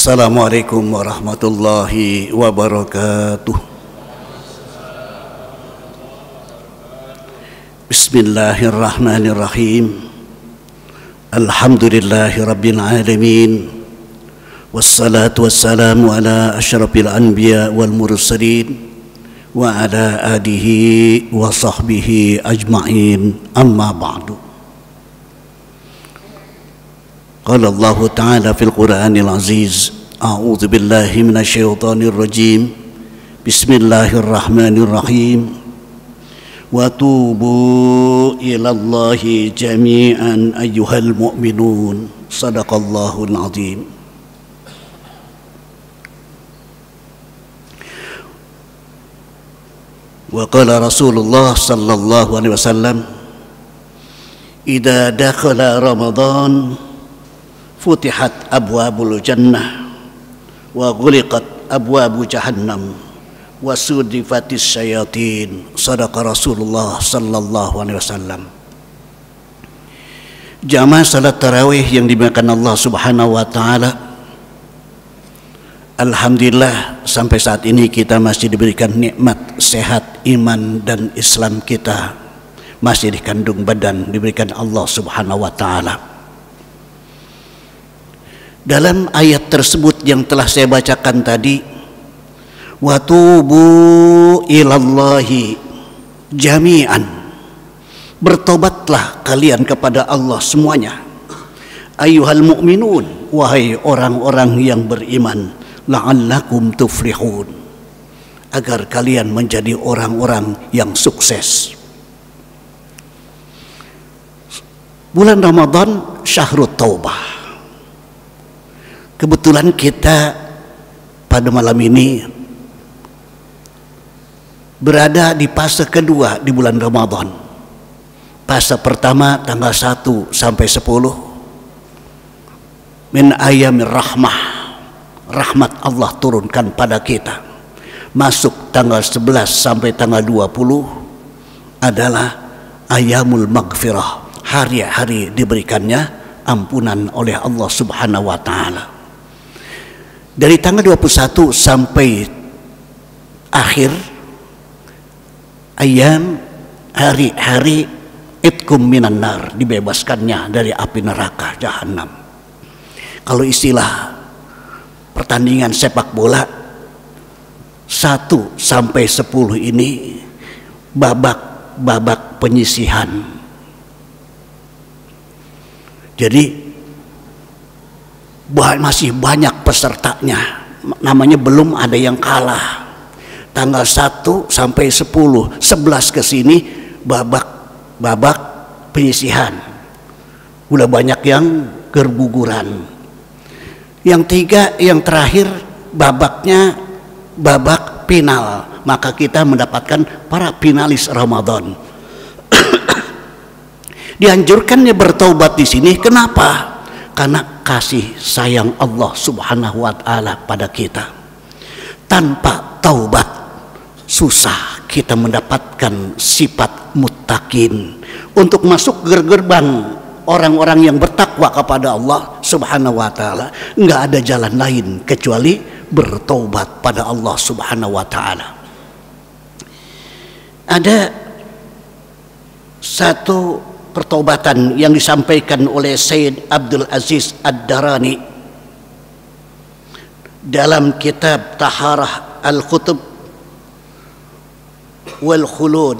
Assalamualaikum warahmatullahi wabarakatuh. Bismillahirrahmanirrahim. Alhamdulillahi rabbil alamin. Wassalatu wassalamu ala asyrafil anbiya wal mursalin wa ala alihi wa sahbihi ajma'in, amma ba'du. Qala Allah Ta'ala fil Qur'anil Aziz, a'udzu billahi minasy syaithanir rajim. Bismillahirrahmanirrahim. Wa tubu ilallahi jami'an ayyuhal mu'minun. Shadaqallahul azim. Wa qala Rasulullah sallallahu alaihi wasallam, idza dakhala Ramadan futihat abwabul jannah wa ghuliqat abwabu jahannam wa sudifatis syayatin. Sadaqa Rasulullah sallallahu alaihi wasallam. Jamaah salat tarawih yang dimuliakan Allah Subhanahu wa taala, alhamdulillah sampai saat ini kita masih diberikan nikmat sehat iman dan Islam, kita masih dikandung badan diberikan Allah Subhanahu wa taala. Dalam ayat tersebut yang telah saya bacakan tadi, wa tubu ilallahi jami'an, bertobatlah kalian kepada Allah semuanya, ayyuhal mu'minun, wahai orang-orang yang beriman, la'allakum tuflihun, agar kalian menjadi orang-orang yang sukses. Bulan Ramadan syahrut taubah. Kebetulan kita pada malam ini berada di fase kedua di bulan Ramadan. Fase pertama tanggal 1 sampai 10 min ayamir rahmah, rahmat Allah turunkan pada kita. Masuk tanggal 11 sampai tanggal 20 adalah ayamul maghfirah, hari-hari diberikannya ampunan oleh Allah Subhanahu wa taala. Dari tanggal 21 sampai akhir ayam, hari-hari itkum minan nar, dibebaskannya dari api neraka jahanam. Kalau istilah pertandingan sepak bola 1 sampai 10 ini babak penyisihan. Jadi masih banyak pesertanya, namanya belum ada yang kalah. Tanggal 1 sampai 10, 11 ke sini babak penyisihan. Udah banyak yang keguguran. Yang 3, yang terakhir babaknya babak final, maka kita mendapatkan para finalis Ramadan. Dianjurkannya bertaubat di sini. Kenapa? Karena kasih sayang Allah Subhanahu wa taala pada kita. Tanpa taubat susah kita mendapatkan sifat muttaqin, untuk masuk gerbang orang-orang yang bertakwa kepada Allah Subhanahu wa taala. Enggak ada jalan lain kecuali bertaubat pada Allah Subhanahu wa taala. Ada satu pertobatan yang disampaikan oleh Sayyid Abdul Aziz Ad-Darani dalam kitab Taharah Al-Khutub wal Khulud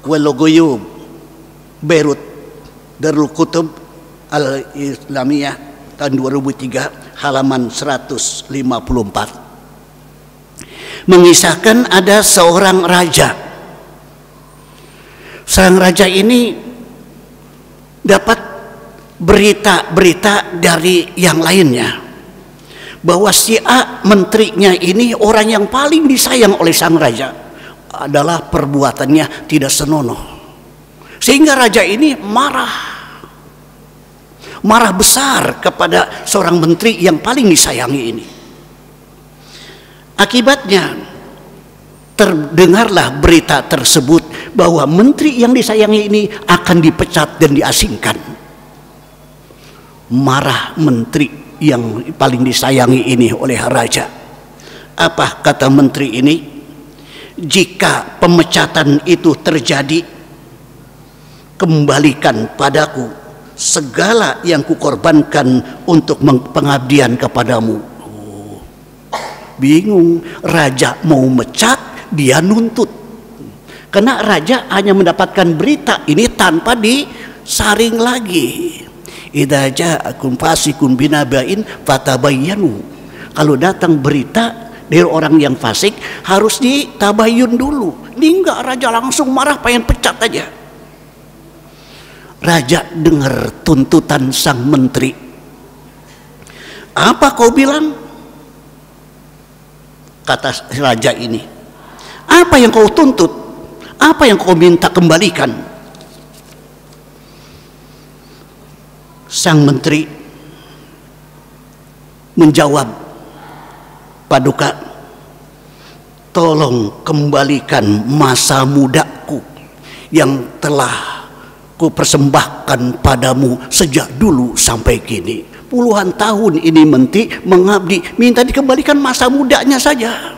wal Ghuyub, Beirut, Darul Kutub Al-Islamiyah, tahun 2003, halaman 154, mengisahkan ada seorang raja. Sang raja ini dapat berita-berita dari yang lainnya bahwa si A, menterinya ini, orang yang paling disayang oleh sang raja, adalah perbuatannya tidak senonoh. Sehingga raja ini marah besar kepada seorang menteri yang paling disayangi ini. Akibatnya terdengarlah berita tersebut bahwa menteri yang disayangi ini akan dipecat dan diasingkan. Marah menteri yang paling disayangi ini oleh raja. Apa kata menteri ini? Jika pemecatan itu terjadi, kembalikan padaku segala yang kukorbankan untuk pengabdian kepadamu. Bingung, raja mau mecat, dia nuntut. Karena raja hanya mendapatkan berita ini tanpa disaring lagi. Idza ja'akum fasiqun binaba'in fatabayyanu. Kalau datang berita dari orang yang fasik harus ditabayun dulu. Ini enggak, raja langsung marah, pengen pecat aja. Raja dengar tuntutan sang menteri. Apa kau bilang? Kata raja ini, apa yang kau tuntut? Apa yang kau minta kembalikan? Sang menteri menjawab, Paduka, tolong kembalikan masa mudaku yang telah ku persembahkan padamu sejak dulu sampai kini. Puluhan tahun ini menteri mengabdi, minta dikembalikan masa mudanya saja.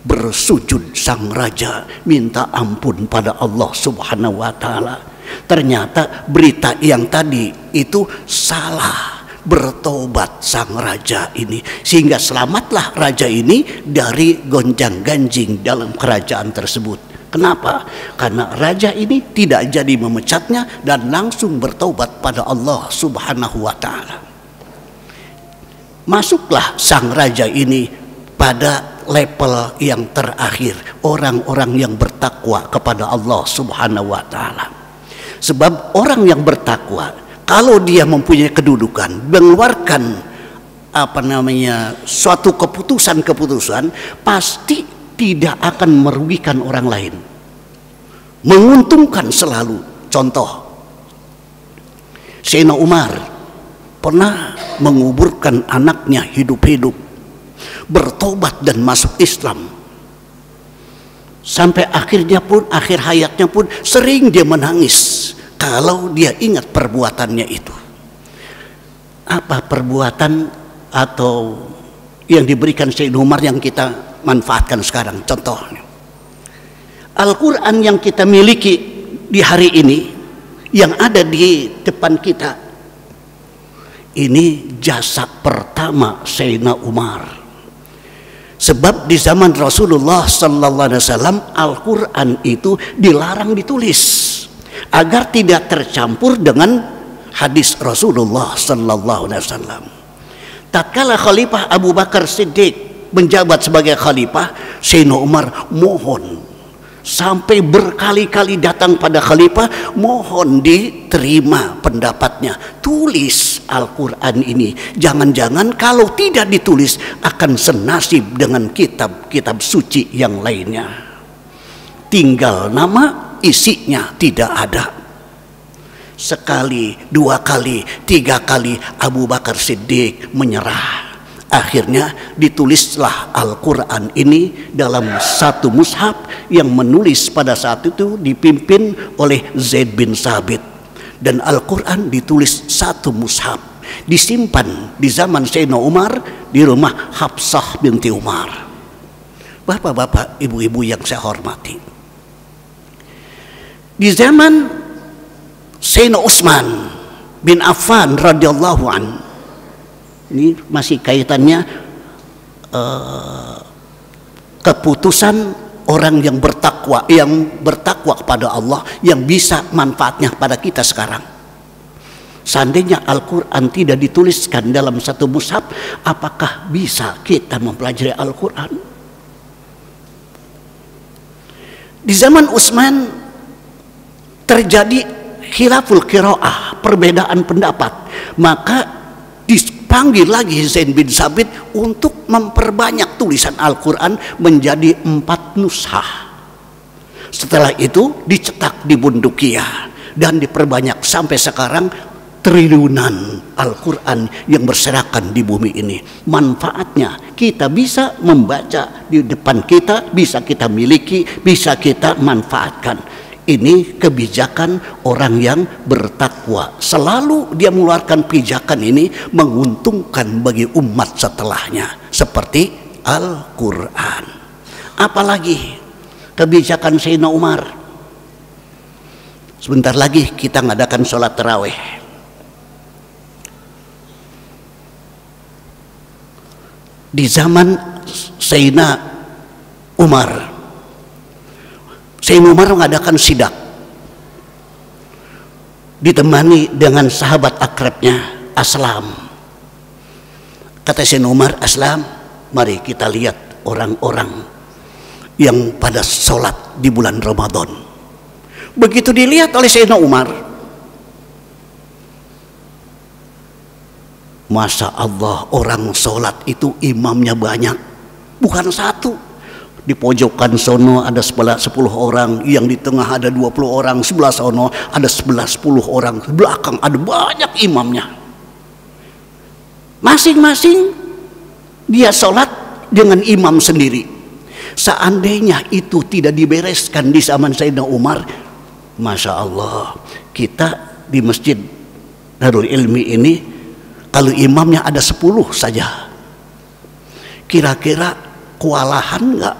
Bersujud sang raja, minta ampun pada Allah Subhanahu wa Ta'ala. Ternyata berita yang tadi itu salah. Bertobat sang raja ini, sehingga selamatlah raja ini dari gonjang-ganjing dalam kerajaan tersebut. Kenapa? Karena raja ini tidak jadi memecatnya dan langsung bertobat pada Allah Subhanahu wa Ta'ala. Masuklah sang raja ini pada level yang terakhir, orang-orang yang bertakwa kepada Allah Subhanahu wa Ta'ala. Sebab orang yang bertakwa, kalau dia mempunyai kedudukan, mengeluarkan suatu keputusan-keputusan, pasti tidak akan merugikan orang lain, menguntungkan selalu. Contoh, Sayyidina Umar pernah menguburkan anaknya hidup-hidup, bertobat dan masuk Islam. Sampai akhir hayatnya pun sering dia menangis kalau dia ingat perbuatannya itu. Apa perbuatan atau yang diberikan Sayyidina Umar yang kita manfaatkan sekarang? Contohnya, Al-Quran yang kita miliki di hari ini, yang ada di depan kita, ini jasa pertama Sayyidina Umar. Sebab di zaman Rasulullah Sallallahu Alaihi Wasallam, Al-Quran itu dilarang ditulis agar tidak tercampur dengan hadis Rasulullah Sallallahu Alaihi Wasallam. Tatkala Khalifah Abu Bakar Siddiq menjabat sebagai khalifah, Sayyidina Umar mohon, sampai berkali-kali datang pada khalifah, mohon diterima pendapatnya, tulis Al-Quran ini. Jangan-jangan kalau tidak ditulis akan senasib dengan kitab-kitab suci yang lainnya. Tinggal nama, isinya tidak ada. Sekali, dua kali, tiga kali Abu Bakar Siddiq menyerah. Akhirnya ditulislah Al-Quran ini dalam satu mushaf yang menulis pada saat itu dipimpin oleh Zaid bin Sabit. Dan Al-Quran ditulis satu mushaf, disimpan di zaman Sayyidina Umar di rumah Hafsah binti Umar. Bapak-bapak, ibu-ibu yang saya hormati, di zaman Sayyidina Utsman bin Affan radhiyallahu an, ini masih kaitannya keputusan orang yang bertakwa kepada Allah, yang bisa manfaatnya pada kita sekarang. Seandainya Al-Quran tidak dituliskan dalam satu mushaf, apakah bisa kita mempelajari Al-Quran? Di zaman Utsman terjadi khilaful qiraah, perbedaan pendapat. Maka dipanggil lagi Zaid bin Sabit untuk memperbanyak tulisan Al-Quran menjadi 4 nushah. Setelah itu dicetak di Bundukiyah dan diperbanyak sampai sekarang triliunan Al-Quran yang berserakan di bumi ini. Manfaatnya kita bisa membaca di depan kita, bisa kita miliki, bisa kita manfaatkan. Ini kebijakan orang yang bertakwa. Selalu dia mengeluarkan pijakan ini menguntungkan bagi umat setelahnya. Seperti Al-Quran. Apalagi kebijakan Sayyidina Umar. Sebentar lagi kita ngadakan sholat tarawih. Di zaman Sayyidina Umar, Sayyidina Umar mengadakan sidak, ditemani dengan sahabat akrabnya Aslam. Kata Sayyidina Umar, Aslam, mari kita lihat orang-orang yang pada sholat di bulan Ramadan. Begitu dilihat oleh Sayyidina Umar, Masya Allah, orang sholat itu imamnya banyak, bukan satu. Di pojokan sono ada 10 orang, yang di tengah ada 20 orang, sebelah sono ada 11-10 orang, belakang ada banyak imamnya. Masing-masing dia sholat dengan imam sendiri. Seandainya itu tidak dibereskan di zaman Sayyidina Umar, Masya Allah, kita di Masjid Darul Ilmi ini kalau imamnya ada 10 saja, kira-kira kewalahan nggak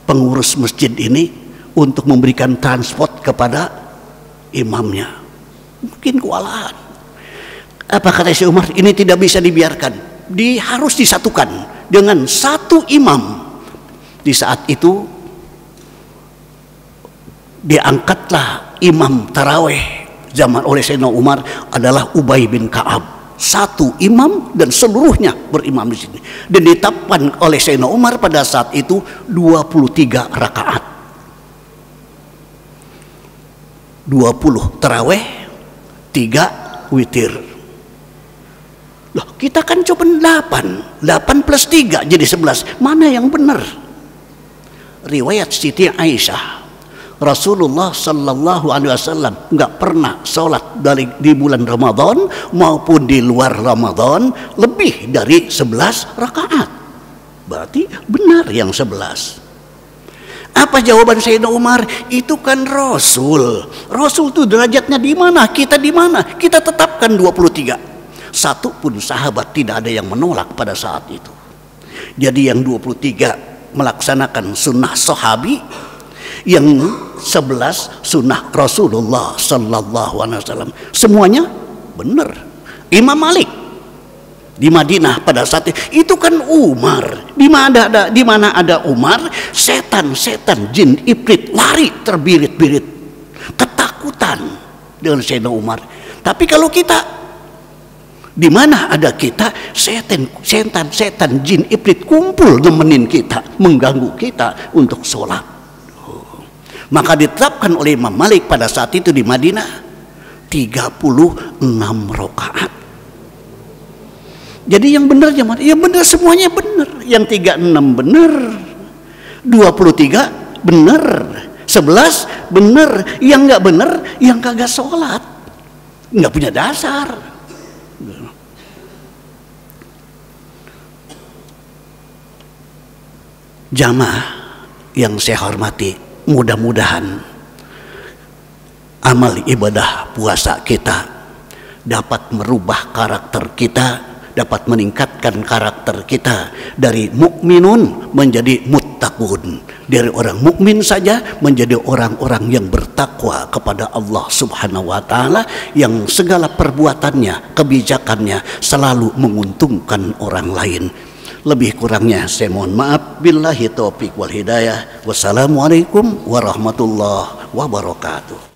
pengurus masjid ini untuk memberikan transport kepada imamnya? Mungkin kewalahan. Apa kata Syekh Umar? Ini tidak bisa dibiarkan, harus disatukan dengan satu imam. Di saat itu diangkatlah imam taraweh zaman oleh Sayyidina Umar adalah Ubay bin Ka'ab. Satu imam dan seluruhnya berimam di sini. Dan ditetapkan oleh Sayyidina Umar pada saat itu 23 rakaat. 20 taraweh, 3 witir. Loh, kita kan cuma 8 plus 3 jadi 11. Mana yang benar? Riwayat Siti Aisyah, Rasulullah Sallallahu Alaihi Wasallam nggak pernah sholat di bulan Ramadan maupun di luar Ramadan lebih dari 11 rakaat. Berarti benar yang 11. Apa jawaban Sayyidina Umar? Itu kan Rasul. Rasul itu derajatnya di mana? Kita di mana? Kita tetapkan 23. Satu pun sahabat tidak ada yang menolak pada saat itu. Jadi yang 23 melaksanakan sunnah sahabi, yang 11 sunnah Rasulullah Sallallahu Alaihi Wasallam. Semuanya benar. Imam Malik di Madinah pada saat itu kan Umar. Di mana ada Umar, setan-setan jin iblis lari terbirit-birit, ketakutan dengan Sayyidina Umar. Tapi kalau kita, di mana ada kita, setan jin iblis kumpul nemenin kita, mengganggu kita untuk sholat. Maka ditetapkan oleh Imam Malik pada saat itu di Madinah 36 rakaat. Jadi yang benar jemaah, ya benar, semuanya benar. Yang 36 benar, 23 benar, 11 benar. Yang nggak benar, yang kagak sholat, nggak punya dasar. Jamaah yang saya hormati, mudah-mudahan amal ibadah puasa kita dapat merubah karakter kita, dapat meningkatkan karakter kita dari mukminun menjadi muttaqun, dari orang mukmin saja menjadi orang-orang yang bertakwa kepada Allah Subhanahu wa taala, yang segala perbuatannya, kebijakannya selalu menguntungkan orang lain. Lebih kurangnya saya mohon maaf. Billahi taufiq wal hidayah. Wassalamualaikum warahmatullahi wabarakatuh.